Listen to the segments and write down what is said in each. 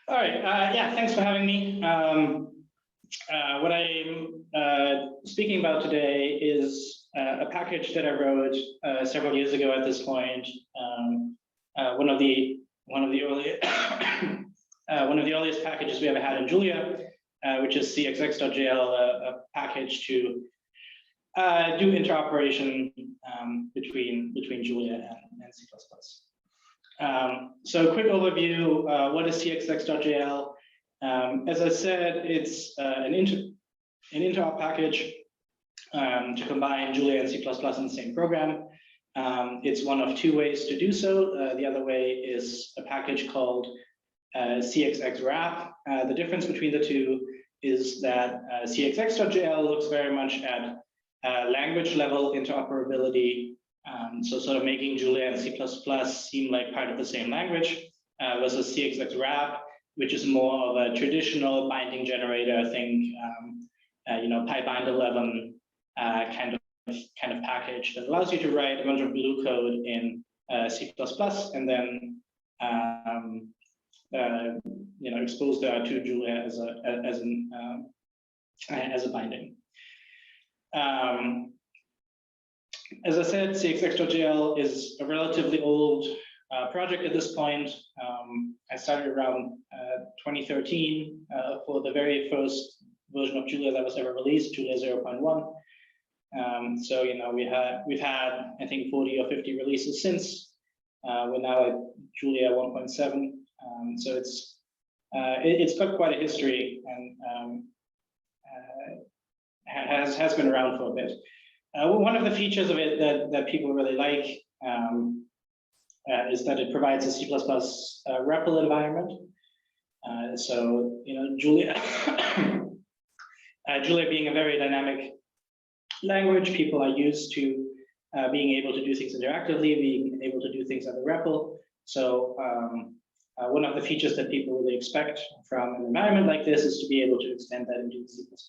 All right. Yeah, thanks for having me. What I'm speaking about today is a package that I wrote several years ago at this point. One of the early one of the earliest packages we ever had in Julia, which is Cxx.jl, a package to do interoperation between Julia and C++. So a quick overview, what is Cxx.jl? As I said, it's an interop package to combine Julia and C++ in the same program. It's one of two ways to do so. The other way is a package called Cxx.REPL. The difference between the two is that Cxx.jl looks very much at language level interoperability. So sort of making Julia and C++ seem like part of the same language, versus Cxx.REPL, which is more of a traditional binding generator. I think PyBind 11 kind of package that allows you to write a bunch of glue code in C++ and then expose that to Julia as a binding. As I said, Cxx.jl is a relatively old project at this point. I started around 2013 for the very first version of Julia that was ever released, Julia 0.1. So we've had I think 40 or 50 releases since. We're now at Julia 1.7. So it's got quite a history and has been around for a bit. One of the features of it that people really like is that it provides a C++ REPL environment. So Julia, Julia being a very dynamic language, people are used to being able to do things interactively, being able to do things under REPL. So one of the features that people really expect from an environment like this is to be able to extend that into the C++ world.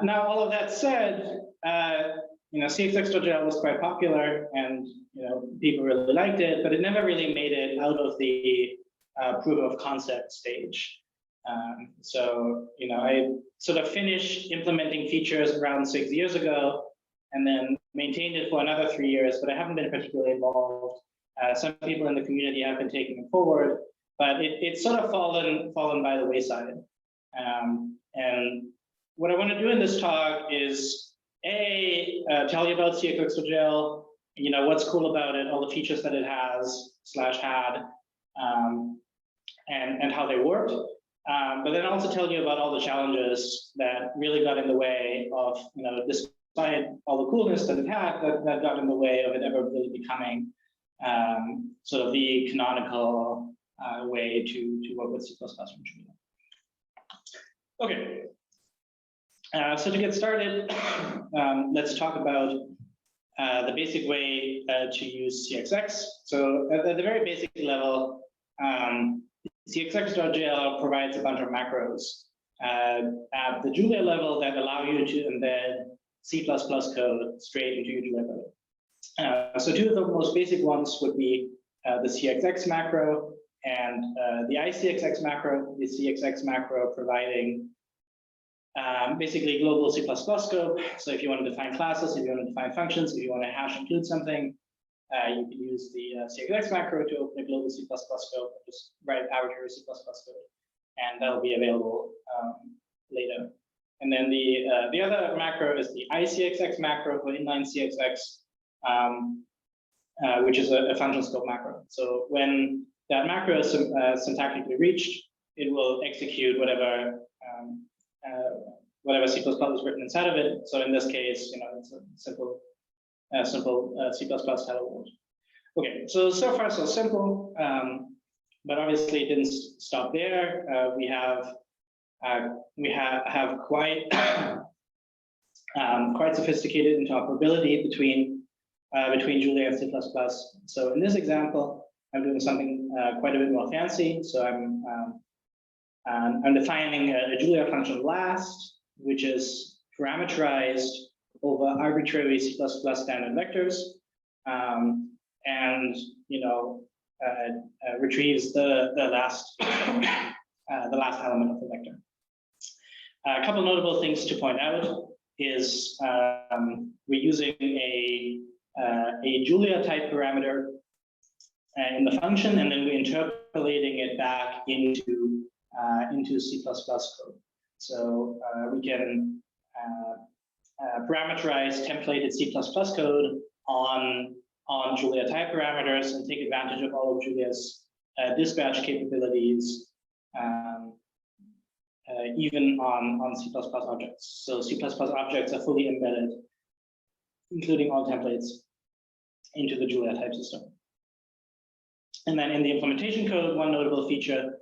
Now, all of that said, Cxx.jl was quite popular, and people really liked it, but it never really made it out of the proof of concept stage. So I sort of finished implementing features around 6 years ago, and then maintained it for another 3 years, but I haven't been particularly involved. Some people in the community have been taking it forward, but it's sort of fallen by the wayside. And what I want to do in this talk is tell you about Cxx.jl, what's cool about it, all the features that it has/had, and how they worked. But then also tell you about all the challenges that really got in the way of, despite all the coolness that it had, that got in the way of it ever really becoming sort of the canonical way to work with C++ from Julia. Okay. So to get started, let's talk about the basic way to use Cxx. So at the very basic level, Cxx.jl provides a bunch of macros at the Julia level that allow you to embed C++ code straight into your Julia code. So two of the most basic ones would be the Cxx macro and the ICXX macro. The Cxx macro providing basically global C++ scope. So if you want to define classes, if you want to define functions, if you want to hash include something, you can use the Cxx macro to open a global C++ scope, just write arbitrary C++ code, and that'll be available later. And then the other macro is the ICXX macro for inline CXX, which is a function scope macro. So when that macro is syntactically reached, it will execute whatever C++ is written inside of it. So in this case, it's a simple C++ hello world. Okay, so far so simple, but obviously it didn't stop there. We have quite quite sophisticated interoperability between Julia and C++. So in this example, I'm doing something quite a bit more fancy. So I'm defining a Julia function last, which is parameterized over arbitrary C++ standard vectors. And retrieves the last element of the vector. A couple notable things to point out is we're using a Julia type parameter in the function, and then we're interpolating it back into C++ code. So we can parameterize templated C++ code on Julia type parameters and take advantage of all of Julia's dispatch capabilities, even on C++ objects. So C++ objects are fully embedded, including all templates, into the Julia type system. And then in the implementation code, one notable feature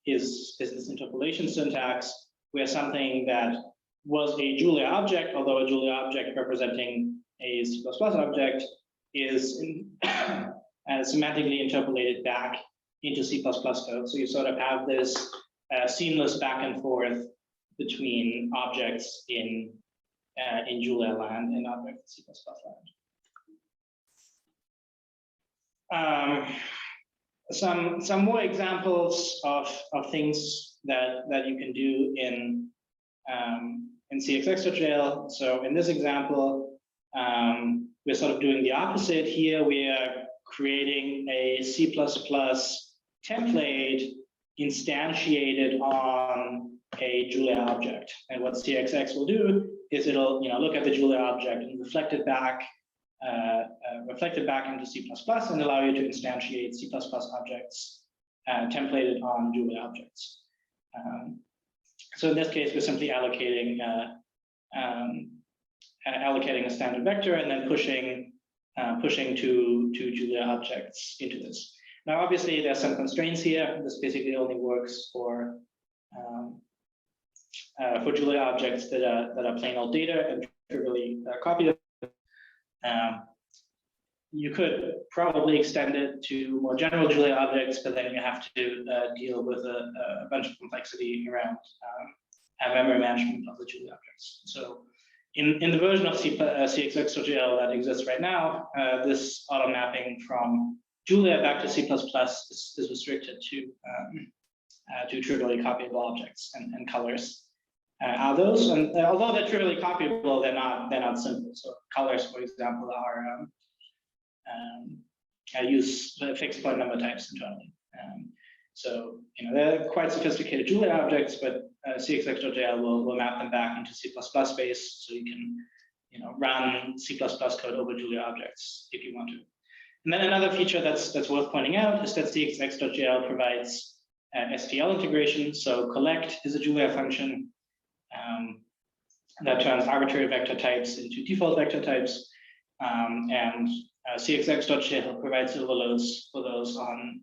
is this interpolation syntax, where something that was a Julia object, although a Julia object representing a C++ object, is semantically interpolated back into C++ code. So you sort of have this seamless back and forth between objects in Julia land and objects in C++ land. Some more examples of things that you can do in Cxx.jl. So in this example, we're sort of doing the opposite here. We are creating a C++ template instantiated on a Julia object. And what Cxx will do is it'll look at the Julia object and reflect it back into C++ and allow you to instantiate C++ objects templated on Julia objects. So in this case, we're simply allocating a standard vector and then pushing two Julia objects into this. Now, obviously, there's some constraints here. This basically only works for Julia objects that are plain old data and trivially copied. You could probably extend it to more general Julia objects, but then you have to deal with a bunch of complexity around memory management of the Julia objects. So in the version of Cxx.jl that exists right now, this auto mapping from Julia back to C++ is restricted to trivially copyable objects and colors. Are those? And although they're trivially copyable, they're not simple. So colors, for example, are use fixed point number types internally. So they're quite sophisticated Julia objects, but Cxx.jl will map them back into C++ space, so you can run C++ code over Julia objects if you want to. And then another feature that's worth pointing out is that Cxx.jl provides STL integration. So collect is a Julia function that turns arbitrary vector types into default vector types, and Cxx.jl provides overloads for those on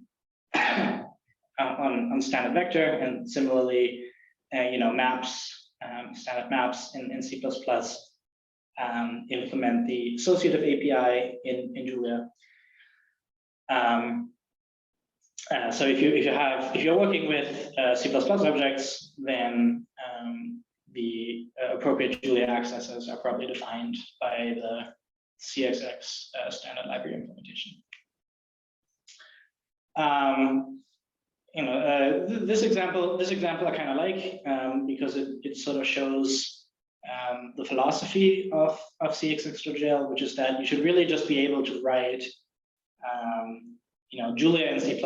standard vector, and similarly, maps, standard maps in C++ implement the associative API in Julia. So if you're working with C++ objects, then the appropriate Julia accesses are probably defined by the Cxx standard library implementation. This example I kind of like because it sort of shows the philosophy of Cxx.jl, which is that you should really just be able to write Julia and C++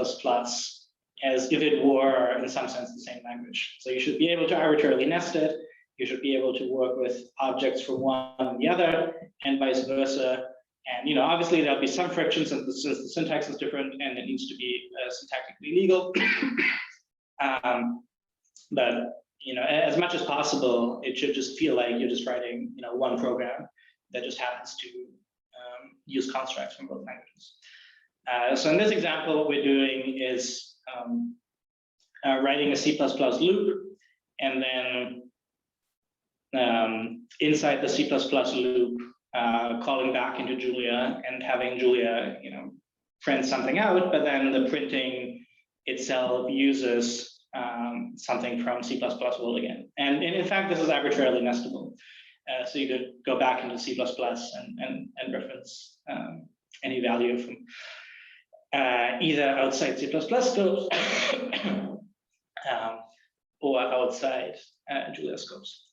as if it were in some sense the same language. So you should be able to arbitrarily nest it. You should be able to work with objects from one and the other, and vice versa. And obviously there'll be some friction since the syntax is different and it needs to be syntactically legal. But as much as possible, it should just feel like you're just writing one program that just happens to use constructs from both languages. So in this example, what we're doing is writing a C++ loop, and then inside the C++ loop, calling back into Julia and having Julia, print something out, but then the printing itself uses something from C++ world again. And in fact, this is arbitrarily nestable. So you could go back into C++ and reference any value from either outside C++ scopes or outside Julia scopes.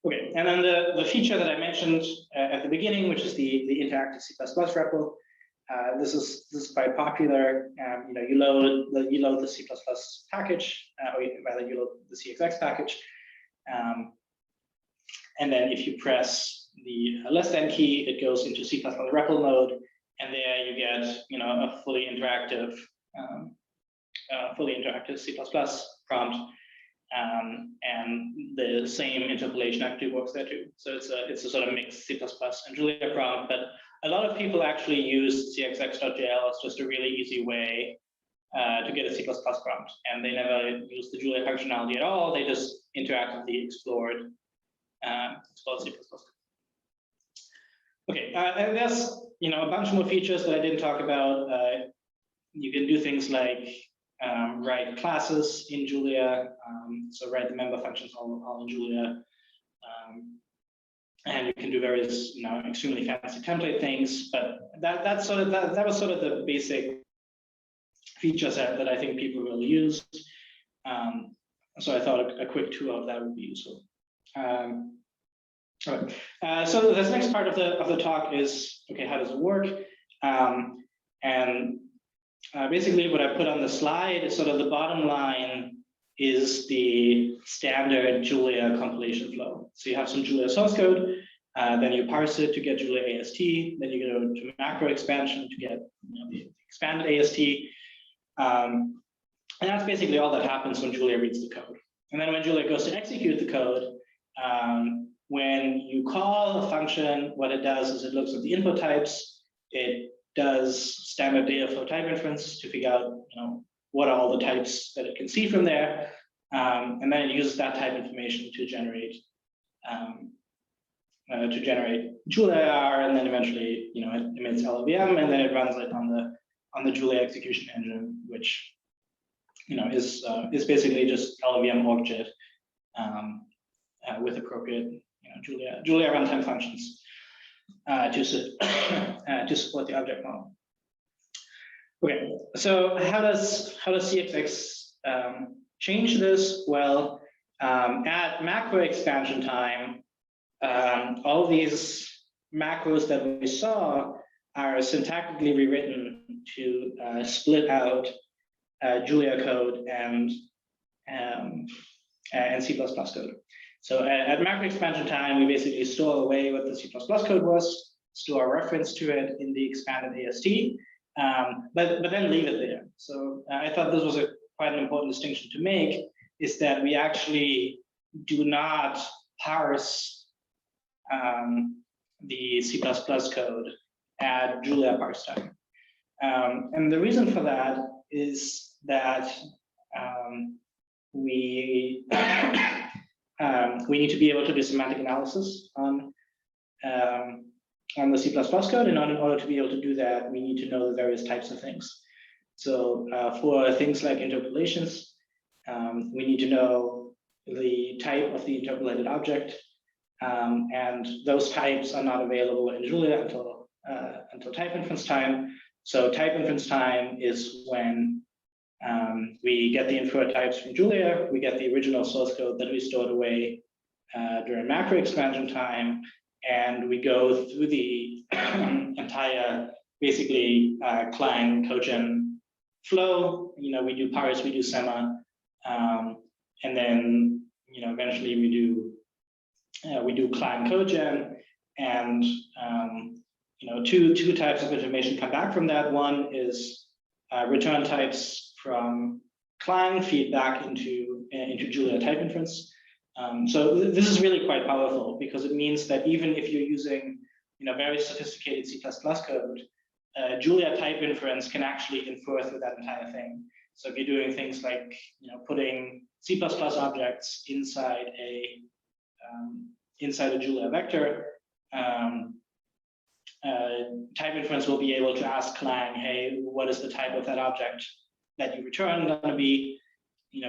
Okay, and then the feature that I mentioned at the beginning, which is the interactive C++ REPL. This is quite popular. You load the C++ package, or rather you load the CXX package, and then if you press the less than key, it goes into C++ REPL mode, and there you get a fully interactive C++ prompt, and the same interpolation actually works there too. So it's a sort of mixed C++ and Julia prompt, but a lot of people actually use Cxx.jl as just a really easy way to get a C++ prompt, and they never use the Julia functionality at all. They just interactively explored C++. Okay, and there's a bunch more features that I didn't talk about. You can do things like write classes in Julia, so write the member functions all in Julia. And you can do various, extremely fancy template things, but that was sort of the basic feature set that I think people will use. So I thought a quick tour of that would be useful. All right. So this next part of the talk is, okay, how does it work? And basically, what I put on the slide is sort of the bottom line is the standard Julia compilation flow. So you have some Julia source code, then you parse it to get Julia AST, then you go to macro expansion to get the expanded AST. And that's basically all that happens when Julia reads the code. And then when Julia goes to execute the code, when you call a function, what it does is it looks at the input types. It does standard data flow type inference to figure out, what are all the types that it can see from there, and then it uses that type information to generate Julia AR, and then eventually, it emits LLVM, and then it runs it on the Julia execution engine, which is basically just LLVM org.jit with appropriate Julia runtime functions to support the object model. Okay, so how does Cxx change this? Well, at macro expansion time, all these macros that we saw are syntactically rewritten to split out Julia code and C++ code. So at macro expansion time, we basically store away what the C++ code was, store a reference to it in the expanded AST, but then leave it there. So I thought this was quite an important distinction to make, is that we actually do not parse the C++ code at Julia parse time. And the reason for that is that we need to be able to do semantic analysis on the C++ code, and in order to be able to do that, we need to know the various types of things. So for things like interpolations, we need to know the type of the interpolated object, and those types are not available in Julia until type inference time. So type inference time is when we get the inferred types from Julia, we get the original source code that we stored away during macro expansion time, and we go through the entire, basically, Clang cogen flow. We do parse, we do sema, and then eventually we do Clang cogen, and two types of information come back from that. One is return types from Clang feedback into Julia type inference. So this is really quite powerful, because it means that even if you're using very sophisticated C++ code, Julia type inference can actually infer through that entire thing. So if you're doing things like putting C++ objects inside a Julia vector, type inference will be able to ask Clang, hey, what is the type of that object that you return going to be?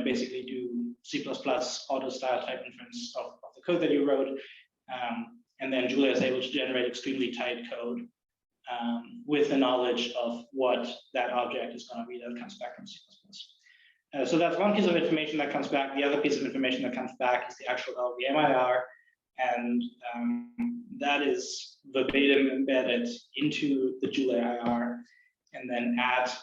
Basically do C++ auto style type inference of the code that you wrote, and then Julia is able to generate extremely tight code with the knowledge of what that object is going to be that comes back from C++. So that's one piece of information that comes back. The other piece of information that comes back is the actual LVM IR, and that is verbatim embedded into the Julia IR, and then at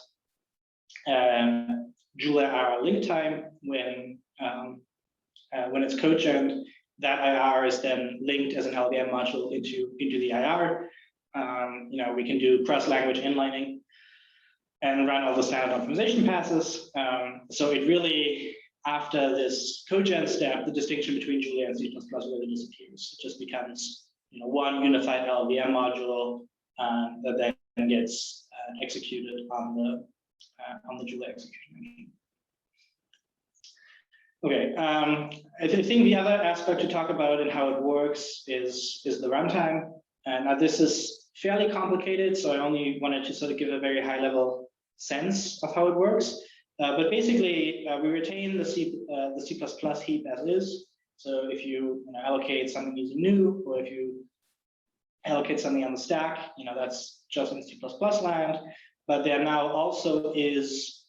Julia IR link time when it's cogent, that IR is then linked as an LVM module into the IR. We can do cross-language inlining and run all the standard optimization passes. So it really, after this cogent step, the distinction between Julia and C++ really disappears. It just becomes one unified LVM module that then gets executed on the Julia execution engine. Okay, I think the other aspect to talk about and how it works is the runtime. Now this is fairly complicated, so I only wanted to sort of give a very high level sense of how it works. But basically, we retain the C++ heap as is. So if you allocate something using new, or if you allocate something on the stack, that's just in C++ land. But there now also is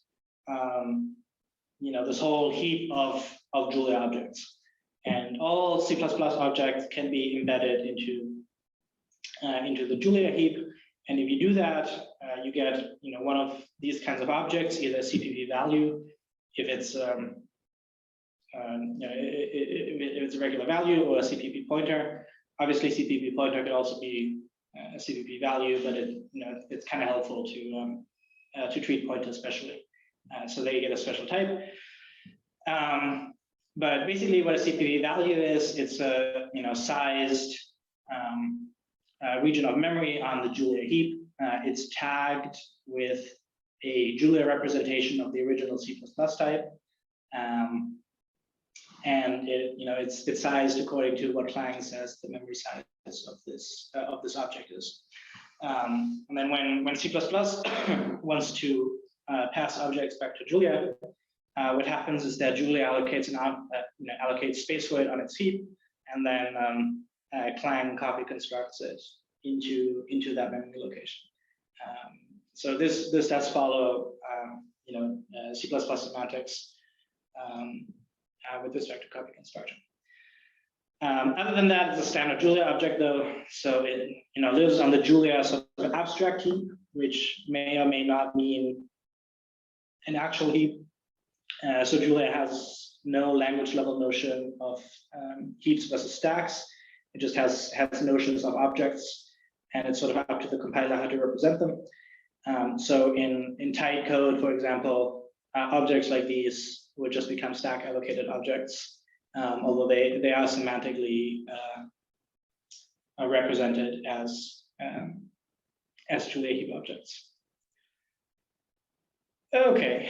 this whole heap of Julia objects, and all C++ objects can be embedded into the Julia heap. And if you do that, you get one of these kinds of objects, either a CPP value, if it's if it's a regular value, or a CPP pointer. Obviously, CPP pointer could also be a CPP value, but it's kind of helpful to treat pointers specially, so they get a special type. But basically, what a CPP value is, it's a sized region of memory on the Julia heap. It's tagged with a Julia representation of the original C++ type, and it's sized according to what Clang says the memory size of this object is. And then when C++ wants to pass objects back to Julia, what happens is that Julia allocates allocates space for it on its heap, and then Clang copy constructs it into that memory location. So this does follow C++ semantics with respect to copy construction. Other than that, it's a standard Julia object though, so it lives on the Julia sort of abstract heap, which may or may not mean an actual heap. So Julia has no language level notion of heaps versus stacks. It just has notions of objects, and it's sort of up to the compiler how to represent them. So in tight code, for example, objects like these would just become stack allocated objects, although they are semantically represented as Julia heap objects. Okay,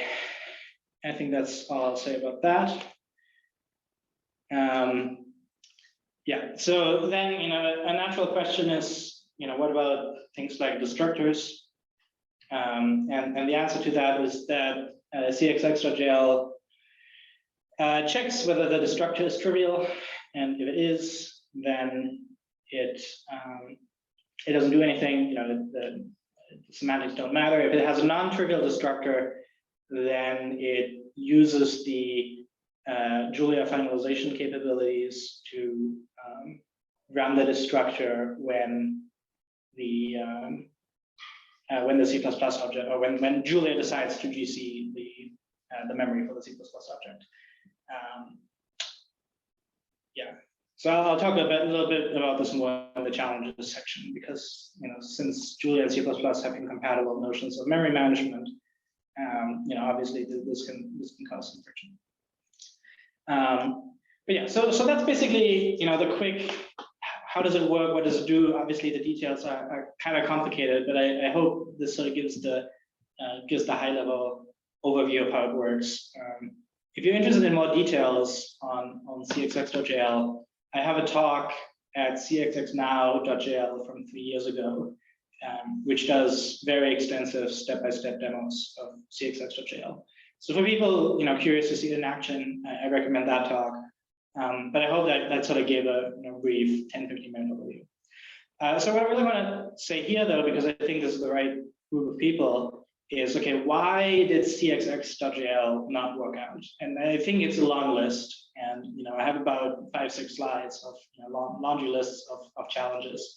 I think that's all I'll say about that. Yeah, so then a natural question is, what about things like destructors? And the answer to that is that Cxx.jl checks whether the destructor is trivial, and if it is, then it doesn't do anything. The semantics don't matter. If it has a non-trivial destructor, then it uses the Julia finalization capabilities to run the destructor when the C++ object, or when Julia decides to GC the memory for the C++ object. Yeah, so I'll talk a little bit about this more in the challenges section, because since Julia and C++ have incompatible notions of memory management, obviously this can cause some friction. But yeah, so that's basically the quick. How does it work? What does it do? Obviously, the details are kind of complicated, but I hope this sort of gives the high-level overview of how it works. If you're interested in more details on Cxx.jl, I have a talk at Cxxnow.jl from 3 years ago, which does very extensive step-by-step demos of Cxx.jl. So for people curious to see it in action, I recommend that talk. But I hope that sort of gave a brief 10-15 minute overview. So what I really want to say here, though, because I think this is the right group of people, is okay, why did Cxx.jl not work out? And I think it's a long list, and I have about 5-6 slides of laundry lists of challenges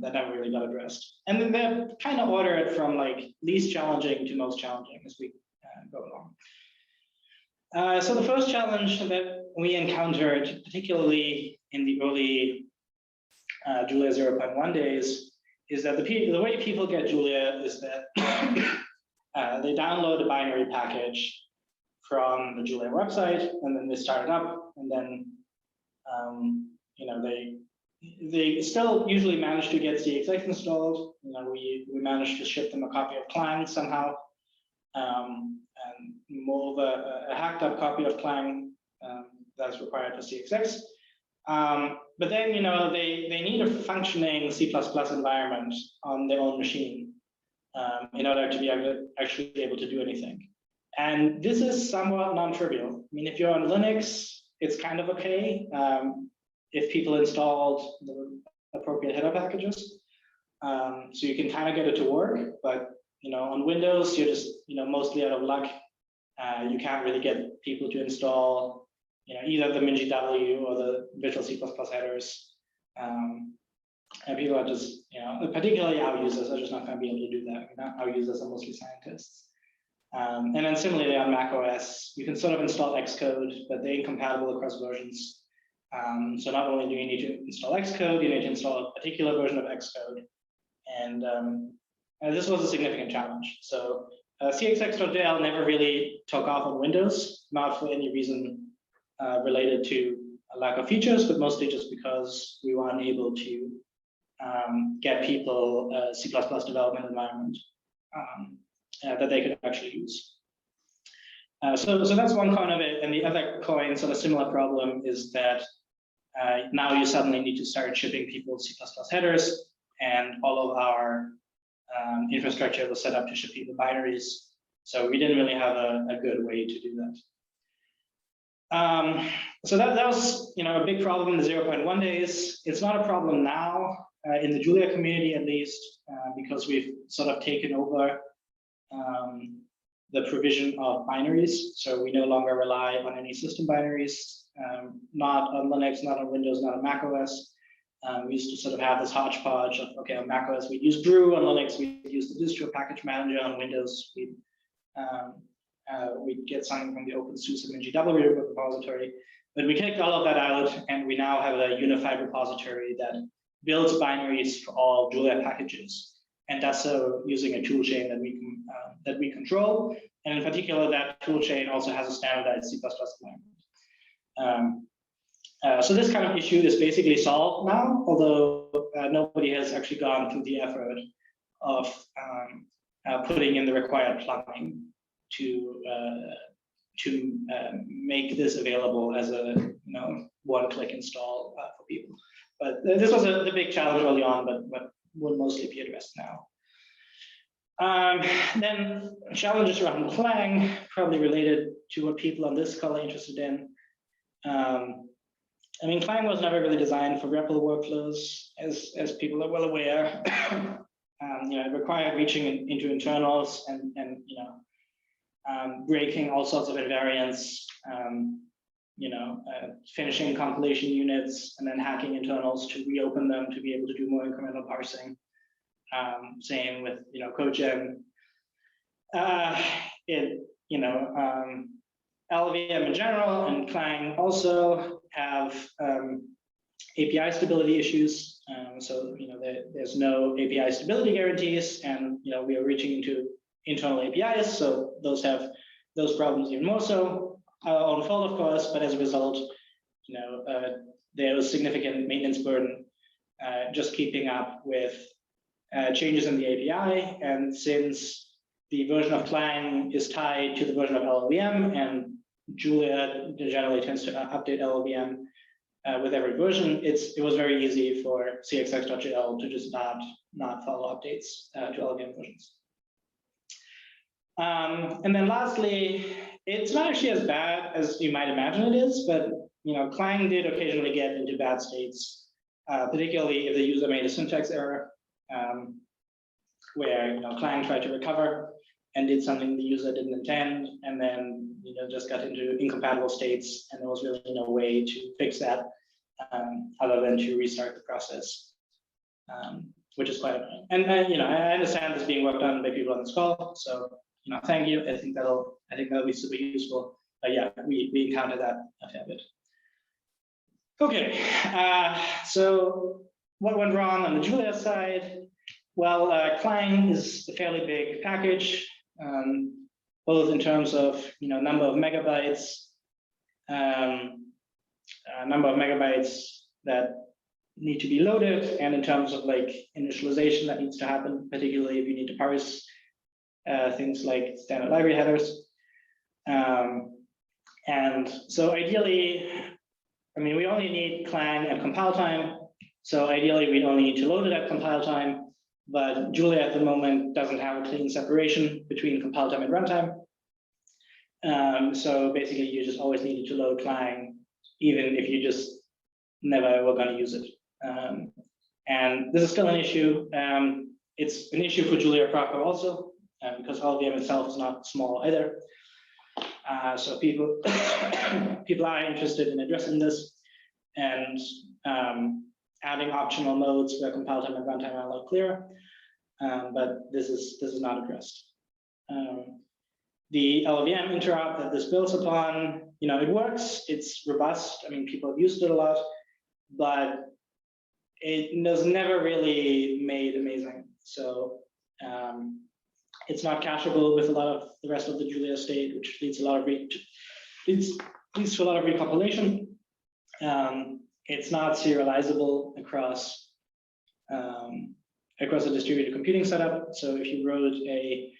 that never really got addressed. And then they're kind of ordered from like least challenging to most challenging as we go along. So the first challenge that we encountered, particularly in the early Julia 0.1 days, is that the way people get Julia is that they download a binary package from the Julia website, and then they start it up, and then they still usually manage to get Cxx installed. We managed to ship them a copy of Clang somehow, and more of a hacked up copy of Clang that's required for Cxx. But then they need a functioning C++ environment on their own machine in order to be actually able to do anything. And this is somewhat non-trivial. I mean, if you're on Linux, it's kind of okay if people installed the appropriate header packages. So you can kind of get it to work, but on Windows, you're just mostly out of luck. You can't really get people to install either the MinGW or the Visual C++ headers. And people are just, particularly our users are just not going to be able to do that. Our users are mostly scientists. And then similarly on macOS, you can sort of install Xcode, but they're incompatible across versions. So not only do you need to install Xcode, you need to install a particular version of Xcode. And this was a significant challenge. So Cxx.jl never really took off on Windows, not for any reason related to a lack of features, but mostly just because we were unable to get people a C++ development environment that they could actually use. So that's one coin of it, and the other coin, sort of similar problem, is that now you suddenly need to start shipping people C++ headers, and all of our infrastructure was set up to ship people binaries. So we didn't really have a good way to do that. So that was a big problem in the 0.1 days. It's not a problem now in the Julia community, at least, because we've sort of taken over the provision of binaries. So we no longer rely on any system binaries, not on Linux, not on Windows, not on macOS. We used to sort of have this hodgepodge of, okay, on macOS we'd use brew, on Linux we'd use the distro package manager, on Windows we'd get something from the OpenSUSE MinGW repository. But we kicked all of that out, and we now have a unified repository that builds binaries for all Julia packages, and does so using a toolchain that we control. And in particular, that toolchain also has a standardized C++ environment. So this kind of issue is basically solved now, although nobody has actually gone through the effort of putting in the required plumbing to make this available as a one-click install for people. But this was the big challenge early on, but will mostly be addressed now. Then challenges around Clang, probably related to what people on this call are interested in. I mean, Clang was never really designed for REPL workflows, as people are well aware. It required reaching into internals and breaking all sorts of invariants, finishing compilation units and then hacking internals to reopen them to be able to do more incremental parsing. Same with CodeGen. LLVM in general and Clang also have API stability issues. So there's no API stability guarantees, and we are reaching into internal APIs, so those have those problems even more so. Our own fault, of course, but as a result, there was significant maintenance burden just keeping up with changes in the API. And since the version of Clang is tied to the version of LLVM, and Julia generally tends to update LLVM with every version, it was very easy for Cxx.jl to just not follow updates to LLVM versions. And then lastly, it's not actually as bad as you might imagine it is, but Clang did occasionally get into bad states particularly if the user made a syntax error, where Clang tried to recover and did something the user didn't intend, and then just got into incompatible states, and there was really no way to fix that other than to restart the process, which is quite annoying. And I understand this being worked on by people on this call, so thank you. I think that'll be super useful. But yeah, we encountered that a fair bit. Okay, so what went wrong on the Julia side? Well, Clang is a fairly big package, both in terms of number of megabytes that need to be loaded, and in terms of initialization that needs to happen, particularly if you need to parse things like standard library headers. And so ideally, we only need Clang at compile time. So ideally, we only need to load it at compile time. But Julia at the moment doesn't have a clean separation between compile time and runtime. So basically, you just always needed to load Clang, even if you just never were going to use it. And this is still an issue. It's an issue for Julia proper also, because LVM itself is not small either. So people are interested in addressing this and adding optional modes where compile time and runtime are a lot clearer. But this is not addressed. The LLVM interop that this builds upon, it works. It's robust. People have used it a lot, but it was never really made amazing. So it's not cacheable with a lot of the rest of the Julia state, which leads to a lot of recompilation. It's not serializable across a distributed computing setup. So if you wrote a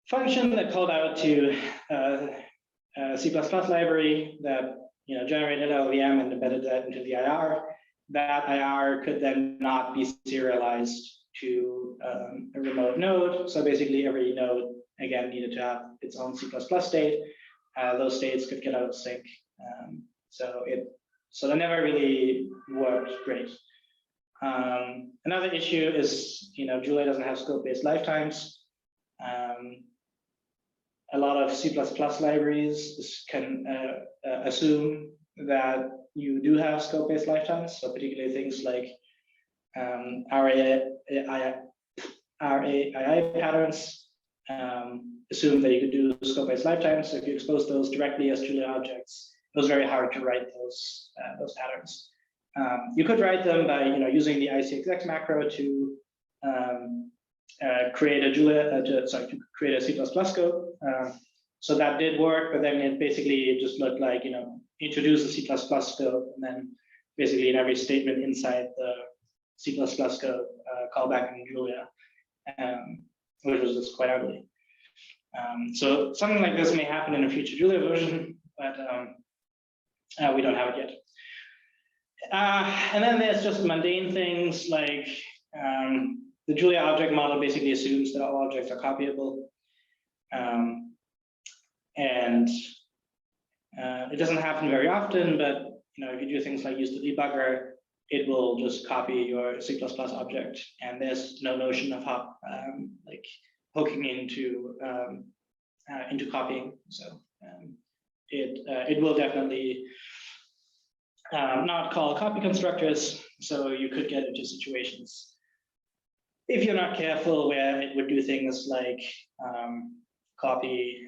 function that called out to a C++ library that generated LLVM and embedded that into the IR, that IR could then not be serialized to a remote node. So basically every node, again, needed to have its own C++ state. Those states could get out of sync. So that never really worked great. Another issue is, Julia doesn't have scope-based lifetimes. A lot of C++ libraries can assume that you do have scope-based lifetimes. So particularly things like RAI patterns assume that you could do scope-based lifetimes. So if you expose those directly as Julia objects, it was very hard to write those patterns. You could write them by using the Cxx macro to create a create a C++ scope. So that did work, but then it basically just looked like introduce a C++ scope, and then basically in every statement inside the C++ scope call back in Julia, which was just quite ugly. So something like this may happen in a future Julia version, but we don't have it yet. And then there's just mundane things like the Julia object model basically assumes that all objects are copyable. And it doesn't happen very often, but if you do things like use the debugger, it will just copy your C++ object, and there's no notion of hooking into copying. So it will definitely not call copy constructors. So you could get into situations, if you're not careful, where it would do things like copy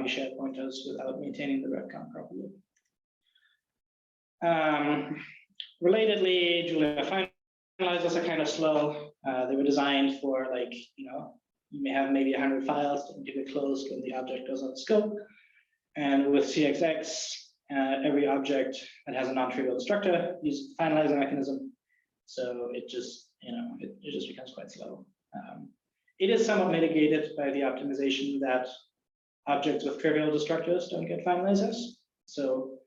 shared pointers without maintaining the rep count properly. Relatedly, Julia finalizers are kind of slow. They were designed for you may have maybe 100 files that need to be closed when the object goes out of scope. And with Cxx, every object that has a non-trivial destructor uses the finalizer mechanism. So it just becomes quite slow. It is somewhat mitigated by the optimization that objects with trivial destructors don't get finalizers. So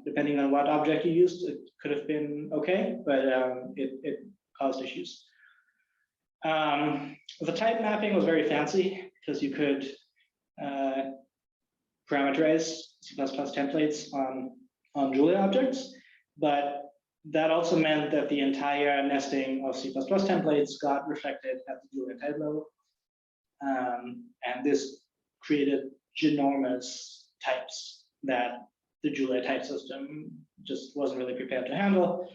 depending on what object you used, it could have been okay, but it caused issues. The type mapping was very fancy because you could parameterize C++ templates on Julia objects, but that also meant that the entire nesting of C++ templates got reflected at the Julia type level. And this created ginormous types that the Julia type system just wasn't really prepared to handle.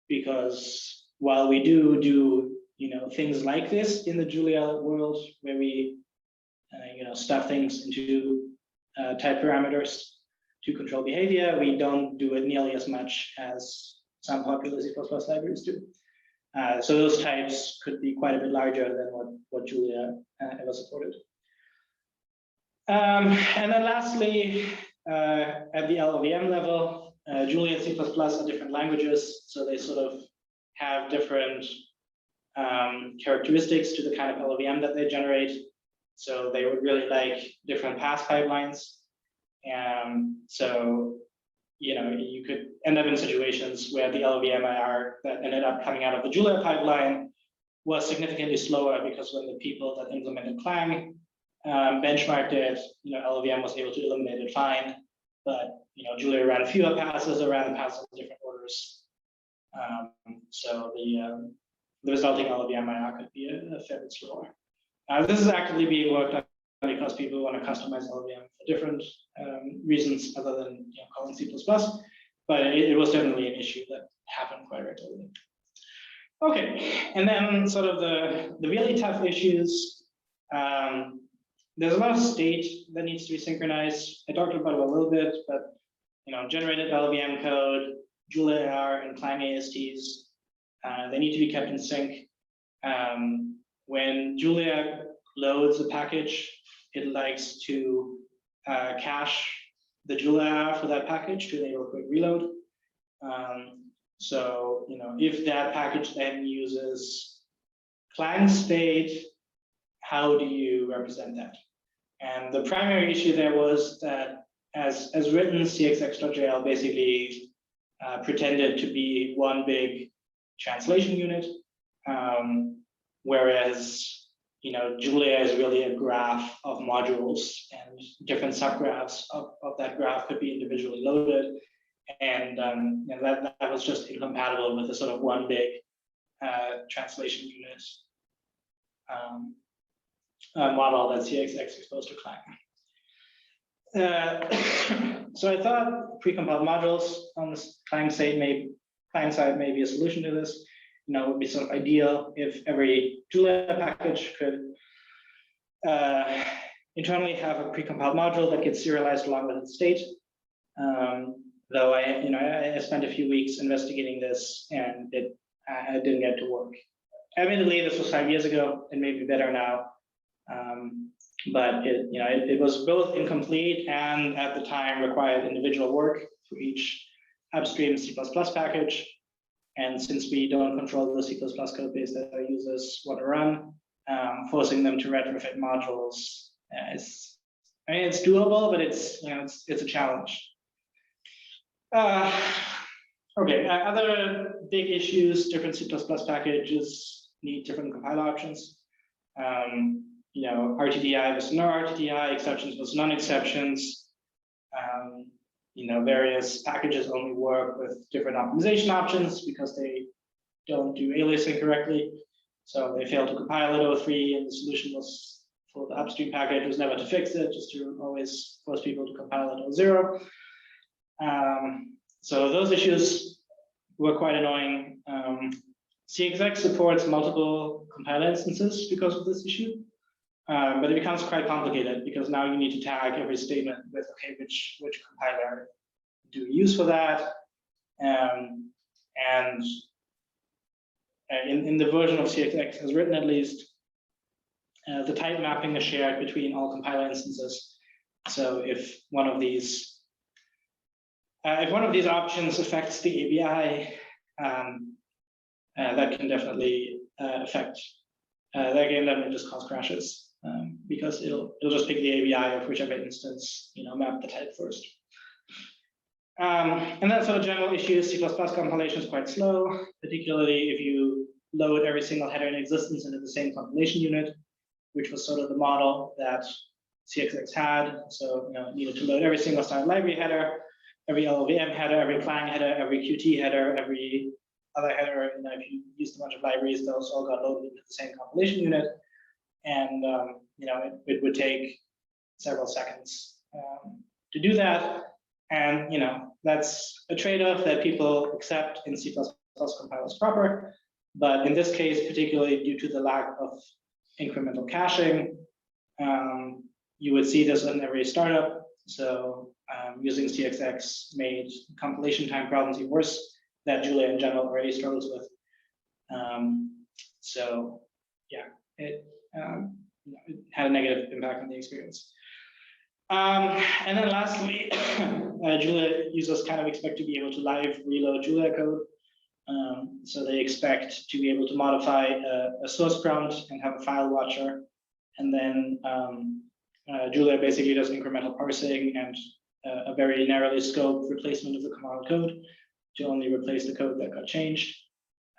Because while we do things like this in the Julia world, where we stuff things into type parameters to control behavior, we don't do it nearly as much as some popular C++ libraries do. So those types could be quite a bit larger than what Julia ever supported. And then lastly, at the LLVM level, Julia and C++ are different languages, so they sort of have different characteristics to the kind of LLVM that they generate. So they would really like different pass pipelines. So you could end up in situations where the LLVM that ended up coming out of the Julia pipeline was significantly slower, because when the people that implemented Clang benchmarked it, LLVM was able to eliminate it fine, but Julia ran fewer passes or ran passes in different orders. So the resulting LLVM could be a fair bit slower. This is actively being worked on because people want to customize LLVM for different reasons other than calling C++, but it was definitely an issue that happened quite regularly. Okay, and then sort of the really tough issues. There's a lot of state that needs to be synchronized. I talked about it a little bit, but generated LLVM code, Julia AR, and Clang ASTs, they need to be kept in sync. When Julia loads a package, it likes to cache the Julia AR for that package to enable quick reload. So if that package then uses Clang state, how do you represent that? And the primary issue there was that as written, Cxx.jl basically pretended to be one big translation unit, whereas Julia is really a graph of modules, and different subgraphs of that graph could be individually loaded, and that was just incompatible with the sort of one big translation unit model that Cxx exposed to Clang. So I thought precompiled modules on the Clang side may be a solution to this. It would be sort of ideal if every Julia package could internally have a precompiled module that gets serialized along with its state. Though I spent a few weeks investigating this, and it didn't get to work. Admittedly, this was 5 years ago. It may be better now, but it was both incomplete and at the time required individual work for each upstream C++ package. And since we don't control the C++ code base that our users want to run, forcing them to retrofit modules it's doable, but it's a challenge. Okay, other big issues: different C++ packages need different compile options. RTDI versus no RTDI, exceptions versus non-exceptions. Various packages only work with different optimization options because they don't do aliasing correctly. So they failed to compile at 03, and the solution was for the upstream package was never to fix it, just to always force people to compile at 0. So those issues were quite annoying. Cxx supports multiple compiler instances because of this issue. But it becomes quite complicated because now you need to tag every statement with, okay, which compiler do you use for that? And in the version of Cxx as written, at least, the type mapping is shared between all compiler instances. So if one of these options affects the ABI, that can definitely affect that game. That will just cause crashes because it'll just pick the ABI of whichever instance map the type first. And then sort of general issues: C++ compilation is quite slow, particularly if you load every single header in existence into the same compilation unit, which was sort of the model that Cxx had. So it needed to load every single standard library header, every LLVM header, every Clang header, every Qt header, every other header. And if you used a bunch of libraries, those all got loaded into the same compilation unit. And it would take several seconds to do that. And that's a trade-off that people accept in C++ compilers proper. But in this case, particularly due to the lack of incremental caching, you would see this in every startup. So using Cxx made compilation time problems even worse that Julia in general already struggles with. So yeah, it had a negative impact on the experience. And then lastly, Julia users kind of expect to be able to live reload Julia code. So they expect to be able to modify a source prompt and have a file watcher. And then Julia basically does incremental parsing and a very narrowly scoped replacement of the command code to only replace the code that got changed.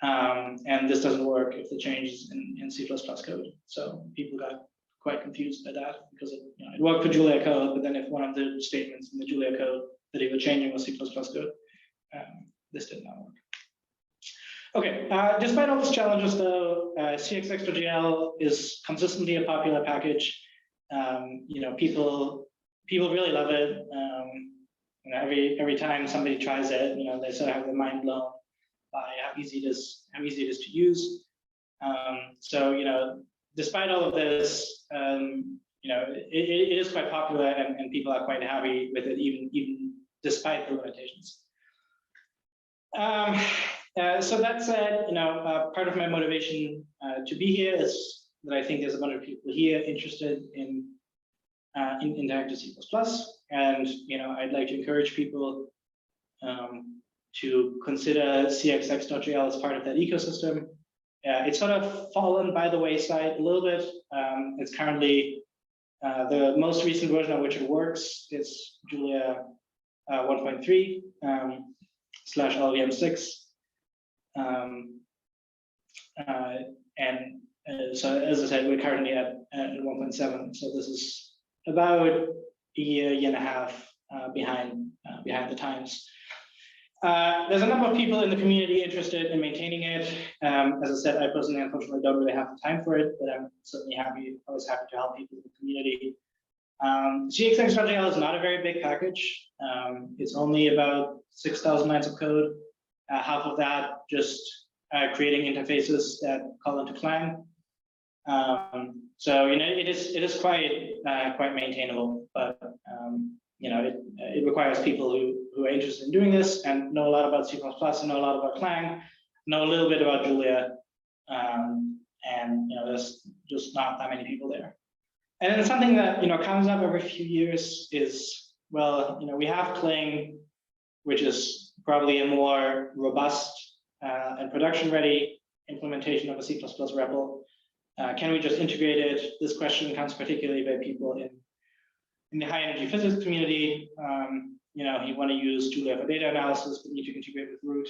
And this doesn't work if the change is in C++ code. So people got quite confused by that because it worked for Julia code, but then if one of the statements in the Julia code that he was changing was C++ code, this did not work. Okay, despite all these challenges though, Cxx.jl is consistently a popular package. People really love it. Every time somebody tries it, they sort of have their mind blown by how easy it is to use. So despite all of this, it is quite popular, and people are quite happy with it, even despite the limitations. So that said, part of my motivation to be here is that I think there's a bunch of people here interested in interactive C++, and I'd like to encourage people to consider Cxx.jl as part of that ecosystem. It's sort of fallen by the wayside a little bit. It's currently the most recent version of which it works is Julia 1.3 / LVM6. So as I said, we're currently at 1.7. So this is about a year and a half behind the times. There's a number of people in the community interested in maintaining it. As I said, I personally, unfortunately, don't really have the time for it, but I'm certainly always happy to help people in the community. Cxx.jl is not a very big package. It's only about 6,000 lines of code. Half of that just creating interfaces that call into Clang. So it is quite maintainable, but it requires people who are interested in doing this and know a lot about C++, and know a lot about Clang, know a little bit about Julia, and there's just not that many people there. And then something that comes up every few years is, well, we have Clang, which is probably a more robust and production-ready implementation of a C++ REPL. Can we just integrate it? This question comes particularly by people in the high-energy physics community. You want to use Julia for data analysis, but need to integrate with root.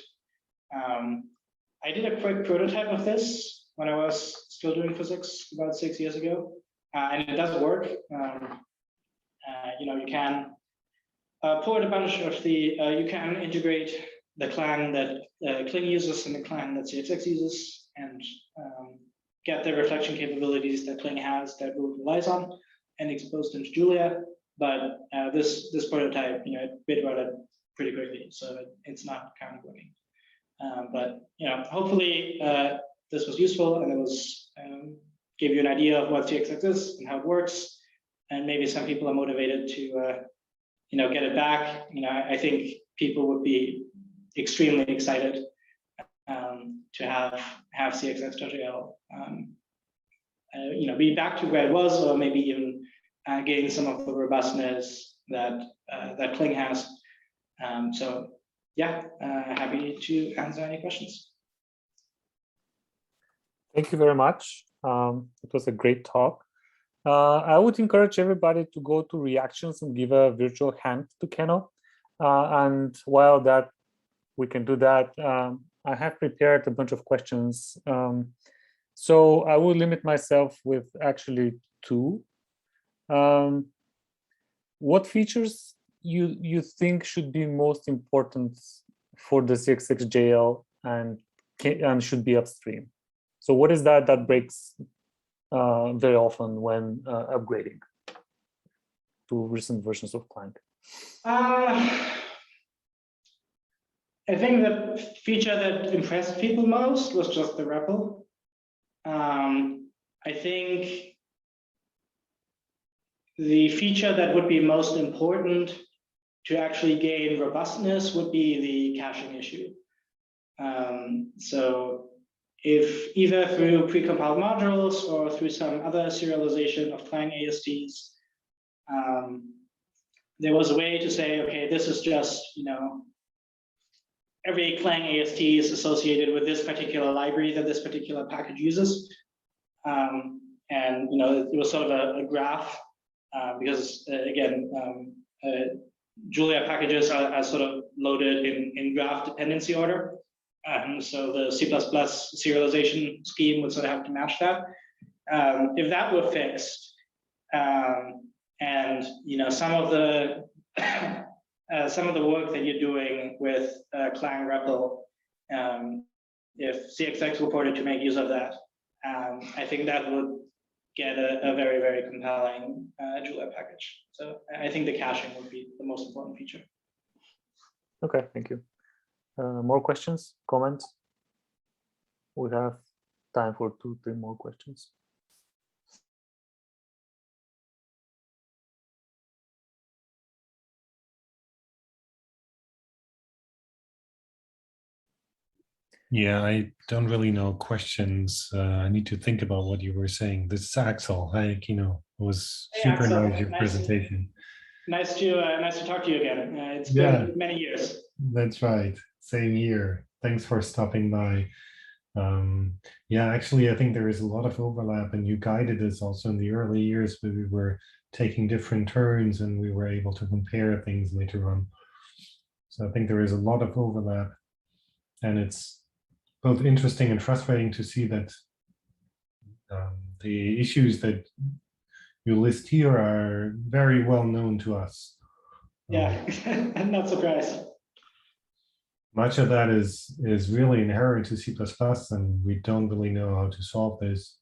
I did a quick prototype of this when I was still doing physics about 6 years ago, and it does work. You can port a bunch of the, you can integrate the Clang that Clang uses and the Clang that Cxx uses, and get the reflection capabilities that Clang has that root relies on, and exposed into Julia. But this prototype, it bit routed pretty quickly, so it's not currently working. But hopefully this was useful, and it was gave you an idea of what Cxx is and how it works, and maybe some people are motivated to get it back. I think people would be extremely excited to have Cxx.jl be back to where it was, or maybe even gain some of the robustness that that Clang has. So yeah, happy to answer any questions. Thank you very much. It was a great talk. I would encourage everybody to go to reactions and give a virtual hand to Keno. And while that we can do that, I have prepared a bunch of questions. So I will limit myself with actually two. What features you think should be most important for the Cxx.jl and should be upstream? So what is that breaks very often when upgrading to recent versions of Clang? I think the feature that impressed people most was just the REPL. I think the feature that would be most important to actually gain robustness would be the caching issue. So if either through precompiled modules or through some other serialization of Clang ASTs, there was a way to say, okay, this is just, every Clang AST is associated with this particular library that this particular package uses. And it was sort of a graph because again, Julia packages are sort of loaded in graph dependency order. So the C++ serialization scheme would sort of have to match that. If that were fixed, and some of the work that you're doing with Clang REPL, if Cxx reported to make use of that, I think that would get a very, very compelling Julia package. So I think the caching would be the most important feature. Okay, thank you. More questions, comments? We have time for 2-3 more questions. Yeah, I don't really know questions. I need to think about what you were saying. This is Axel. Hi, Kino. It was super Axel, nice, your presentation. Nice to talk to you again. It's been many years. That's right. Same here. Thanks for stopping by. Yeah, actually, I think there is a lot of overlap, and you guided us also in the early years where we were taking different turns and we were able to compare things later on. So I think there is a lot of overlap, and it's both interesting and frustrating to see that the issues that you list here are very well known to us. Yeah, I'm not surprised. Much of that is really inherent to C++, and we don't really know how to solve this.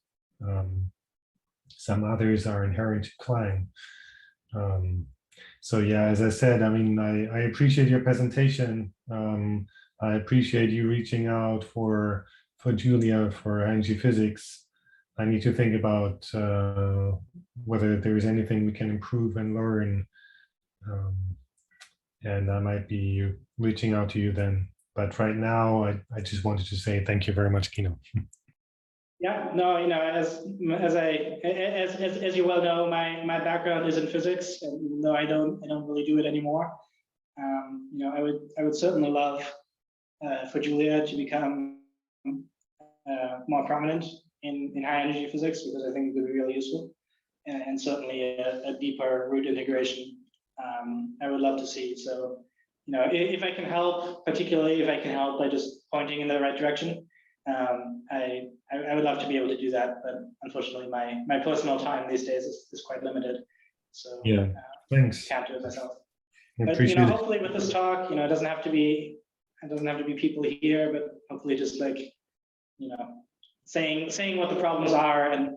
Some others are inherent to Clang. So yeah, as I said, I mean, I appreciate your presentation. I appreciate you reaching out for Julia, for ING Physics. I need to think about whether there is anything we can improve and learn. And I might be reaching out to you then. But right now, I just wanted to say thank you very much, Kino. Yeah, no, as you well know, my background is in physics, and even though I don't really do it anymore, I would certainly love for Julia to become more prominent in high energy physics, because I think it would be really useful, and certainly a deeper root integration. I would love to see. So, if I can help, particularly if I can help by just pointing in the right direction, I would love to be able to do that. But unfortunately, my personal time these days is quite limited. So yeah, thanks. Can't do it myself. I But hopefully with this talk, it doesn't have to be people here, but hopefully just like saying what the problems are, and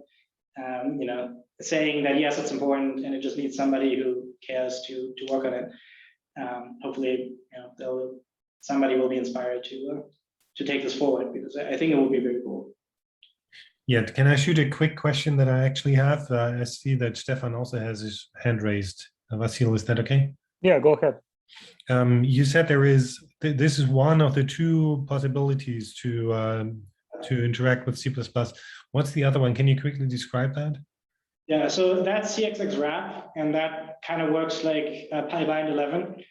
saying that yes, it's important, and it just needs somebody who cares to work on it. Hopefully, somebody will be inspired to take this forward, because I think it will be very cool. Yeah, can I shoot a quick question that I actually have? I see that Stefan also has his hand raised. Vasil, is that okay? Yeah, go ahead. You said this is one of the two possibilities to interact with C++. What's the other one? Can you quickly describe that? Yeah, so that's Cxx wrap, and that kind of works like PyBind 11,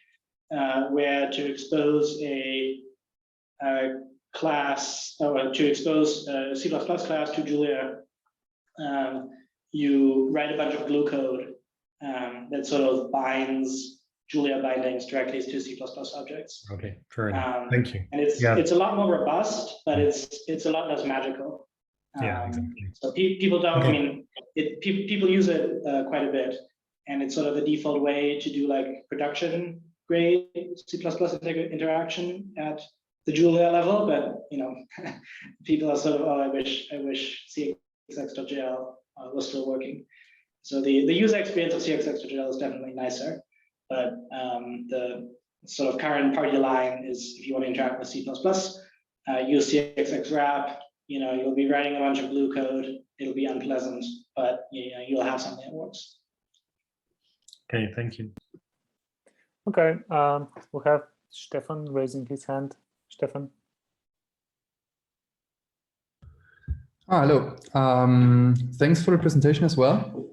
where to expose a class, or to expose a C++ class to Julia, you write a bunch of glue code that sort of binds Julia bindings directly to C++ objects. Okay, fair enough. Thank you. And it's a lot more robust, but it's a lot less magical. Yeah, exactly. So people don't. Okay. I mean, people use it quite a bit, and it's sort of the default way to do like production grade C++ interaction at the Julia level. But people are sort of, oh, I wish Cxx.jl was still working. So the user experience of Cxx.jl is definitely nicer, but the sort of current party line is if you want to interact with C++, use Cxx wrap. You'll be writing a bunch of glue code. It'll be unpleasant, but you'll have something that works. Okay, thank you. Okay, we have Stefan raising his hand. Stefan. Hello. Thanks for the presentation as well.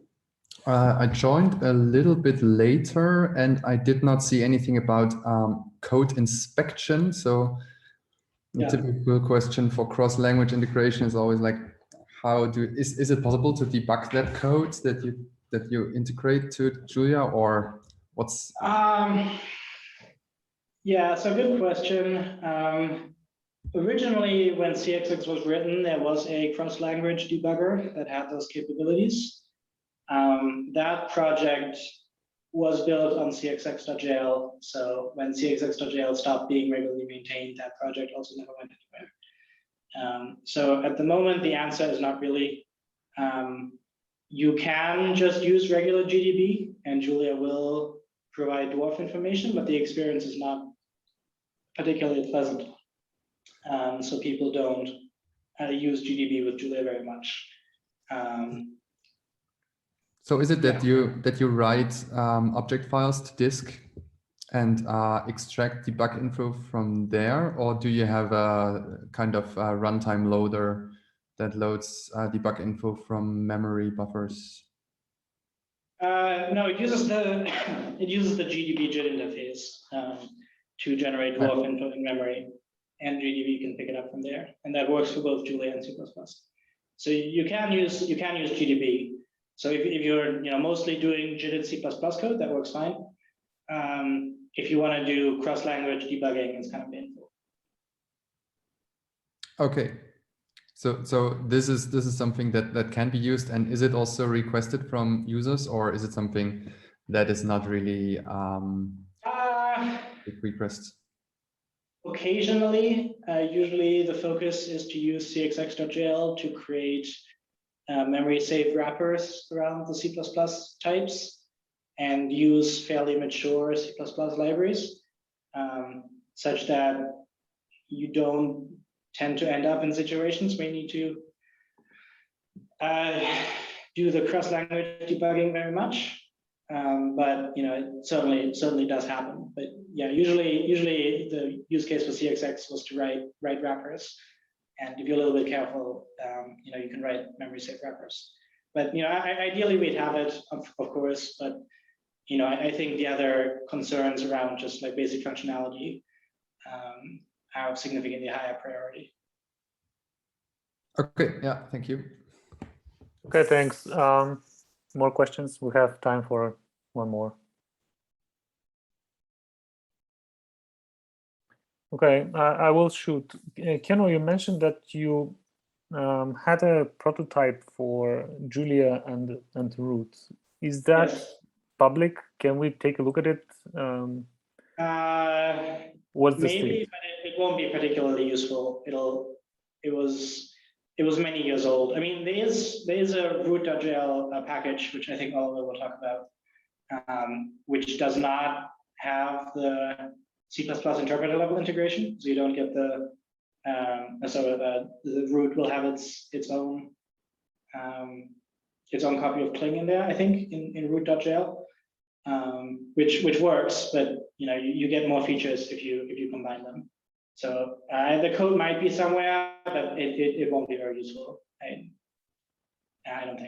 I joined a little bit later and I did not see anything about code inspection. So the typical question for cross-language integration is always like, is it possible to debug that code that you integrate to Julia, or what's? Yeah, so good question. Originally, when Cxx was written, there was a cross-language debugger that had those capabilities. That project was built on Cxx.jl. So when Cxx.jl stopped being regularly maintained, that project also never went anywhere. So at the moment, the answer is not really. You can just use regular GDB, and Julia will provide dwarf information, but the experience is not particularly pleasant. So people don't use GDB with Julia very much. So is it that you write object files to disk and extract debug info from there, or do you have a kind of a runtime loader that loads debug info from memory buffers? No, it uses the GDB JIT interface to generate dwarf info in memory, and GDB can pick it up from there, and that works for both Julia and C++. So you can use GDB. So if you're mostly doing JIT C++ code, that works fine. If you want to do cross-language debugging, it's kind of painful. Okay, so this is something that can be used, and is it also requested from users, or is it something that is not really request? Occasionally, usually the focus is to use Cxx.jl to create memory safe wrappers around the C++ types and use fairly mature C++ libraries, such that you don't tend to end up in situations where you need to do the cross-language debugging very much. But it certainly does happen. But yeah, usually the use case for Cxx was to write wrappers, and if you're a little bit careful, you can write memory safe wrappers. But ideally we'd have it, of course. But I think the other concerns around just like basic functionality have significantly higher priority. Okay, yeah, thank you. Okay, thanks. More questions? We have time for one more. Okay, I will shoot. Kenno, you mentioned that you had a prototype for Julia and root. Is that public? Can we take a look at it? What's the maybe, state? but it won't be particularly useful. It was many years old. I mean, there is a root.jl package, which I think Oliver will talk about, which does not have the C++ interpreter level integration, so you don't get the root will have its own copy of Clang in there, I think, in root.jl, which works, but you get more features if you combine them. So the code might be somewhere, but it won't be very useful. I don't think.